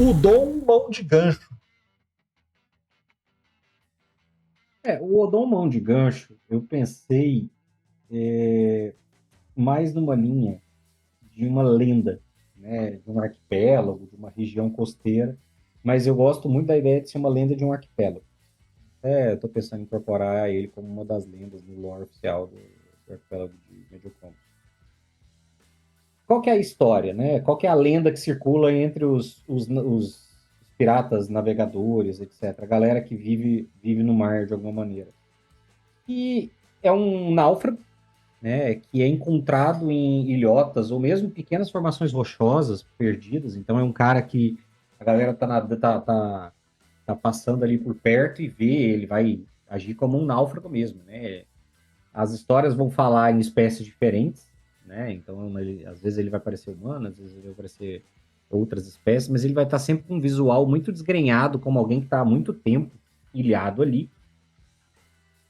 Udon Mão de Gancho. O Odon Mão de Gancho, eu pensei mais numa linha de uma lenda, né, de um arquipélago, de uma região costeira, mas eu gosto muito da ideia de ser uma lenda de um arquipélago. Eu tô pensando em incorporar ele como uma das lendas no lore oficial do arquipélago de Mediocombo. Qual que é a história, né? Qual que é a lenda que circula entre os piratas, navegadores, etc. A galera que vive no mar de alguma maneira. E é um náufrago, né, que é encontrado em ilhotas ou mesmo pequenas formações rochosas perdidas. Então é um cara que a galera tá passando ali por perto e vê, ele vai agir como um náufrago mesmo, né? As histórias vão falar em espécies diferentes, né? Então às vezes ele vai parecer humano, às vezes ele vai parecer outras espécies, mas ele vai estar sempre com um visual muito desgrenhado, como alguém que está há muito tempo ilhado ali.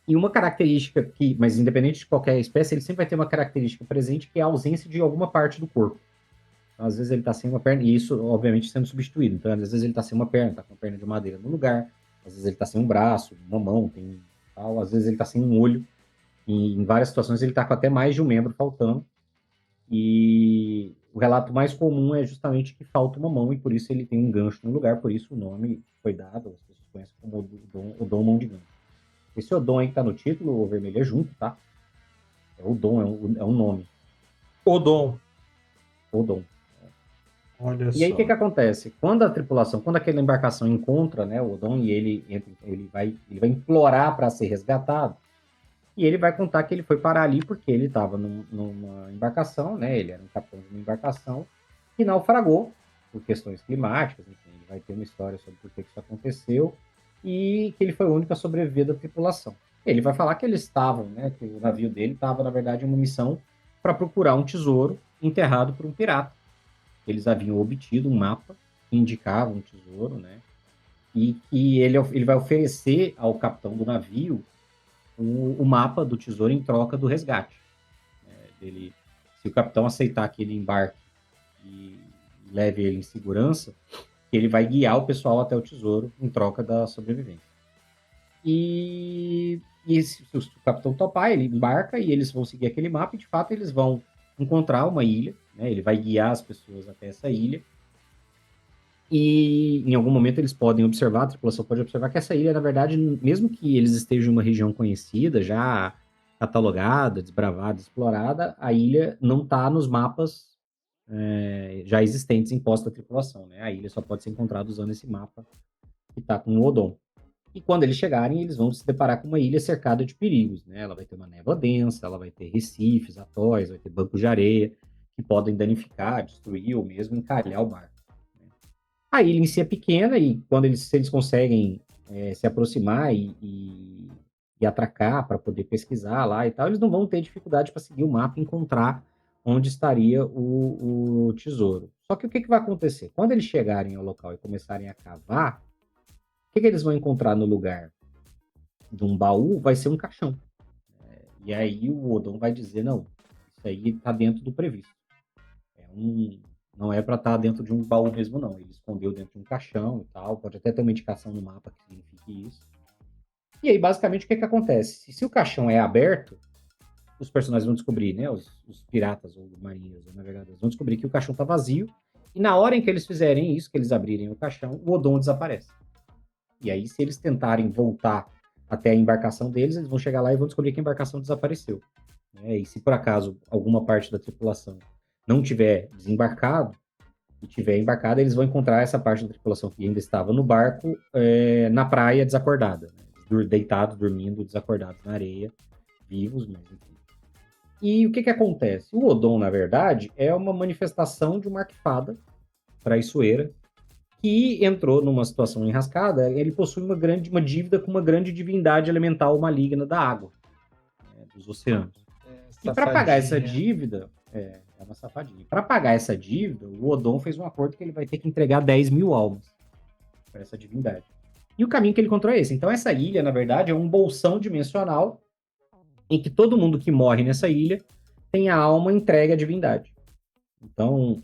E uma característica que, mas independente de qualquer espécie, ele sempre vai ter uma característica presente, que é a ausência de alguma parte do corpo. Então, às vezes ele está sem uma perna, e isso, obviamente, sendo substituído. Então, às vezes ele está sem uma perna, está com uma perna de madeira no lugar, às vezes ele está sem um braço, uma mão, tem tal, às vezes ele está sem um olho, e em várias situações ele está com até mais de um membro faltando. E o relato mais comum é justamente que falta uma mão, e por isso ele tem um gancho no lugar, por isso o nome foi dado, as pessoas conhecem como o Dom Mão de Gancho. Esse Odon aí que tá no título, o vermelho é junto, tá? É Odon, é um nome. Odon. Odon. Olha E aí o que só. acontece? Quando a tripulação, quando aquela embarcação encontra, né, o Odon, e ele vai implorar para ser resgatado, e ele vai contar que ele foi parar ali porque ele estava numa embarcação, né? Ele era um capitão de uma embarcação que naufragou por questões climáticas, enfim, ele vai ter uma história sobre por que isso aconteceu e que ele foi o único a sobreviver da tripulação. Ele vai falar que eles estavam, né? Que o navio dele estava, na verdade, em uma missão para procurar um tesouro enterrado por um pirata. Eles haviam obtido um mapa que indicava um tesouro, né? E que ele vai oferecer ao capitão do navio o mapa do tesouro em troca do resgate. Se o capitão aceitar que ele embarque e leve ele em segurança, ele vai guiar o pessoal até o tesouro em troca da sobrevivência. E se o capitão topar, ele embarca e eles vão seguir aquele mapa e, de fato, eles vão encontrar uma ilha, né? Ele vai guiar as pessoas até essa ilha e, em algum momento, eles podem observar, a tripulação pode observar que essa ilha, na verdade, mesmo que eles estejam em uma região conhecida, já catalogada, desbravada, explorada, a ilha não está nos mapas já existentes impostos à tripulação, né? A ilha só pode ser encontrada usando esse mapa que está com o Odon. E quando eles chegarem, eles vão se deparar com uma ilha cercada de perigos, né? Ela vai ter uma névoa densa, ela vai ter recifes, atóis, vai ter bancos de areia que podem danificar, destruir ou mesmo encalhar o barco. Né? A ilha em si é pequena e quando se eles conseguem se aproximar e atracar para poder pesquisar lá e tal, eles não vão ter dificuldade para seguir o mapa e encontrar onde estaria o tesouro. Só que o que vai acontecer? Quando eles chegarem ao local e começarem a cavar, o que eles vão encontrar no lugar de um baú vai ser um caixão. E aí o Odon vai dizer, não, isso aí está dentro do previsto. Não é para estar dentro de um baú mesmo, não. Ele escondeu dentro de um caixão e tal. Pode até ter uma indicação no mapa que signifique isso. E aí, basicamente, o que acontece? Se o caixão é aberto, os personagens vão descobrir, né? Os piratas, ou marinheiros, ou navegadores, vão descobrir que o caixão está vazio. E na hora em que eles fizerem isso, que eles abrirem o caixão, o Odon desaparece. E aí, se eles tentarem voltar até a embarcação deles, eles vão chegar lá e vão descobrir que a embarcação desapareceu. Né? E se por acaso alguma parte da tripulação não tiver desembarcado e tiver embarcado, eles vão encontrar essa parte da tripulação que ainda estava no barco na praia desacordada, né? Deitados, dormindo, desacordados na areia, vivos, mas enfim. E o que acontece? O Odon, na verdade, é uma manifestação de uma arquifada traiçoeira que entrou numa situação enrascada. Ele possui uma dívida com uma grande divindade elemental maligna da água, né, dos oceanos. E para pagar essa dívida, é uma safadinha. Para pagar essa dívida, o Odon fez um acordo que ele vai ter que entregar 10 mil almas para essa divindade. E o caminho que ele encontrou é esse. Então, essa ilha, na verdade, é um bolsão dimensional em que todo mundo que morre nessa ilha tem a alma entregue à divindade. Então,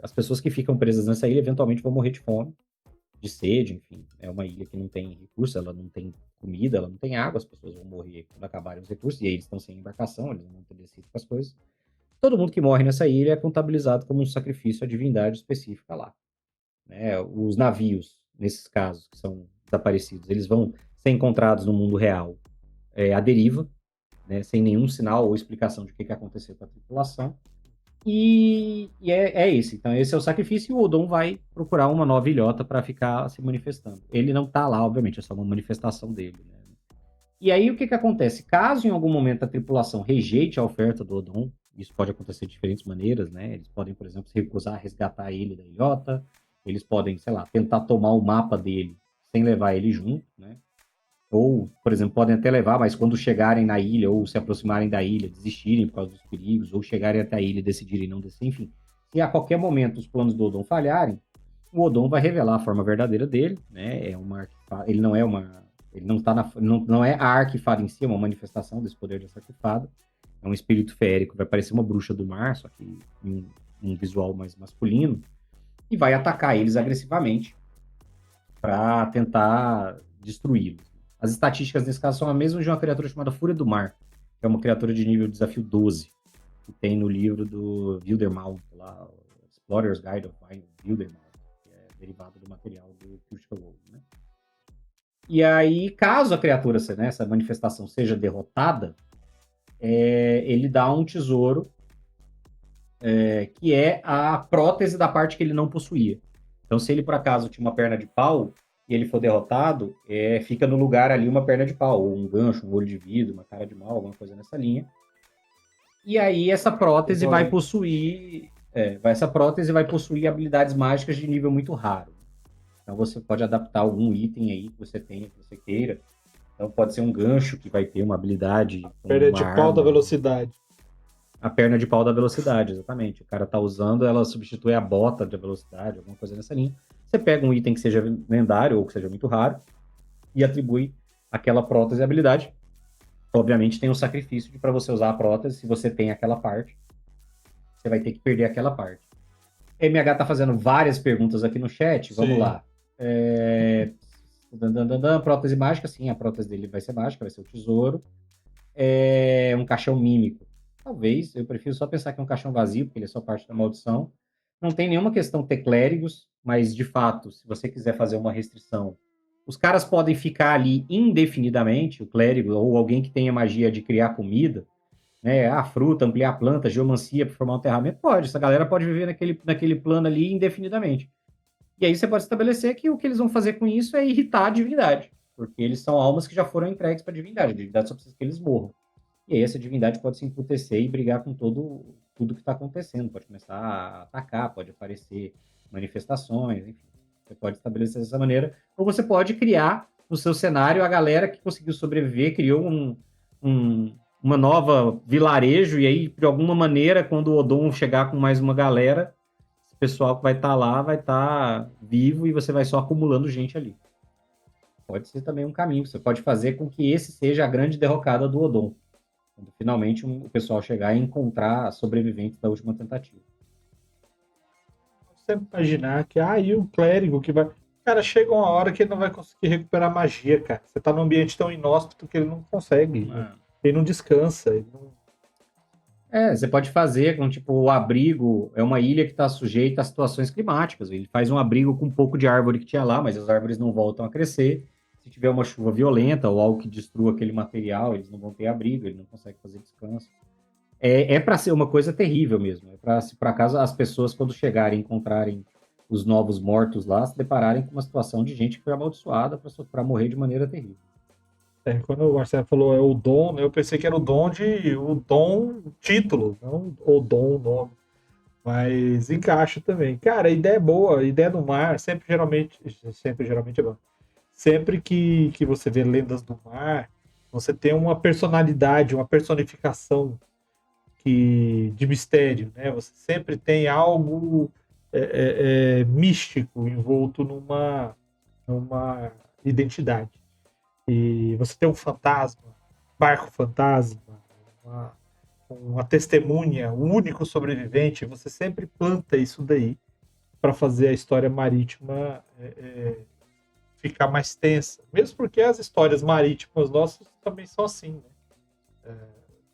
as pessoas que ficam presas nessa ilha eventualmente vão morrer de fome, de sede, enfim. É uma ilha que não tem recurso, ela não tem comida, ela não tem água, as pessoas vão morrer quando acabarem os recursos, e aí eles estão sem embarcação, eles não vão ter descido com as coisas. Todo mundo que morre nessa ilha é contabilizado como um sacrifício à divindade específica lá, né? Os navios, nesses casos, que são desaparecidos, eles vão ser encontrados no mundo real à deriva, né, sem nenhum sinal ou explicação de o que aconteceu com a tripulação. E é esse. Então, esse é o sacrifício, e o Odon vai procurar uma nova ilhota para ficar se manifestando. Ele não tá lá, obviamente, é só uma manifestação dele, né? E aí, o que acontece? Caso em algum momento a tripulação rejeite a oferta do Odon, isso pode acontecer de diferentes maneiras, né? Eles podem, por exemplo, se recusar a resgatar ele da ilhota, eles podem, sei lá, tentar tomar o mapa dele sem levar ele junto, né? Ou, por exemplo, podem até levar, mas quando chegarem na ilha ou se aproximarem da ilha, desistirem por causa dos perigos, ou chegarem até a ilha e decidirem não descer, enfim. Se a qualquer momento os planos do Odon falharem, o Odon vai revelar a forma verdadeira dele, né? Ele não é uma, ele não tá não é a arquifada em si, é uma manifestação desse poder dessa arquifada. É um espírito feérico, vai parecer uma bruxa do mar, só que em um visual mais masculino, e vai atacar eles agressivamente para tentar destruí-los. As estatísticas nesse caso são a mesma de uma criatura chamada Fúria do Mar, que é uma criatura de nível desafio 12, que tem no livro do Wildermouth, lá, Explorer's Guide of Wildermouth, que é derivado do material do Critical Role, né? E aí, caso a criatura, né, essa manifestação seja derrotada, ele dá um tesouro que é a prótese da parte que ele não possuía. Então, se ele por acaso tinha uma perna de pau, e ele for derrotado, fica no lugar ali uma perna de pau, ou um gancho, um olho de vidro, uma cara de mal, alguma coisa nessa linha. E aí essa prótese vai possuir habilidades mágicas de nível muito raro. Então você pode adaptar algum item aí que você tenha, que você queira. Então pode ser um gancho que vai ter uma habilidade. Perna de pau da velocidade. A perna de pau da velocidade, exatamente. O cara tá usando, ela substitui a bota da velocidade, alguma coisa nessa linha. Você pega um item que seja lendário ou que seja muito raro e atribui aquela prótese habilidade. Obviamente tem um sacrifício de para você usar a prótese, se você tem aquela parte, você vai ter que perder aquela parte. MH tá fazendo várias perguntas aqui no chat, vamos lá. Prótese mágica, sim, a prótese dele vai ser mágica, vai ser o tesouro. Um caixão mímico. Talvez, eu prefiro só pensar que é um caixão vazio, porque ele é só parte da maldição. Não tem nenhuma questão ter clérigos, mas, de fato, se você quiser fazer uma restrição, os caras podem ficar ali indefinidamente, o clérigo ou alguém que tenha magia de criar comida, né, a fruta, ampliar a planta, geomancia para formar um aterramento, pode. Essa galera pode viver naquele plano ali indefinidamente. E aí você pode estabelecer que o que eles vão fazer com isso é irritar a divindade, porque eles são almas que já foram entregues para a divindade. A divindade só precisa que eles morram. E aí essa divindade pode se emputecer e brigar com tudo que está acontecendo. Pode começar a atacar, pode aparecer manifestações, enfim. Você pode estabelecer dessa maneira. Ou você pode criar no seu cenário a galera que conseguiu sobreviver, criou uma nova vilarejo, e aí, de alguma maneira, quando o Odon chegar com mais uma galera, esse pessoal que vai estar lá vai estar vivo e você vai só acumulando gente ali. Pode ser também um caminho. Você pode fazer com que esse seja a grande derrocada do Odon. Quando finalmente o pessoal chegar e encontrar sobreviventes da última tentativa. Você imaginar que aí o clérigo que vai. Cara, chega uma hora que ele não vai conseguir recuperar magia, cara. Você tá num ambiente tão inóspito que ele não consegue. Ele não descansa. Ele não... Você pode fazer com, tipo, o abrigo é uma ilha que está sujeita a situações climáticas. Ele faz um abrigo com um pouco de árvore que tinha lá, mas as árvores não voltam a crescer. Se tiver uma chuva violenta ou algo que destrua aquele material, eles não vão ter abrigo, ele não consegue fazer descanso. Para ser uma coisa terrível mesmo. É para, se por acaso as pessoas, quando chegarem e encontrarem os novos mortos lá, se depararem com uma situação de gente que foi amaldiçoada para morrer de maneira terrível. Quando o Marcelo falou o dom, né, eu pensei que era o dom título, não o dom nome. Mas encaixa também. Cara, a ideia é boa, a ideia do mar, sempre geralmente é bom. Sempre que você vê lendas do mar, você tem uma personalidade, uma personificação de mistério, né? Você sempre tem algo místico envolto numa identidade. E você tem um fantasma, barco fantasma, uma testemunha, o único sobrevivente, você sempre planta isso daí para fazer a história marítima ficar mais tensa. Mesmo porque as histórias marítimas nossas também são assim, né?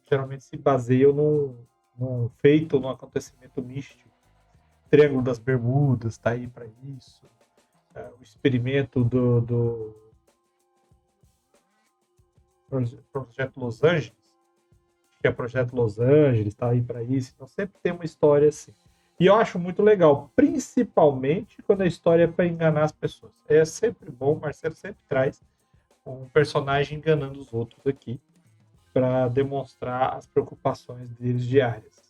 Geralmente se baseiam num feito, num acontecimento místico. Triângulo das Bermudas está aí para isso. O experimento do Projeto Los Angeles, que é o Projeto Los Angeles, está aí para isso. Então sempre tem uma história assim. E eu acho muito legal, principalmente quando a história é para enganar as pessoas. É sempre bom, o Marcelo sempre traz um personagem enganando os outros aqui para demonstrar as preocupações deles diárias.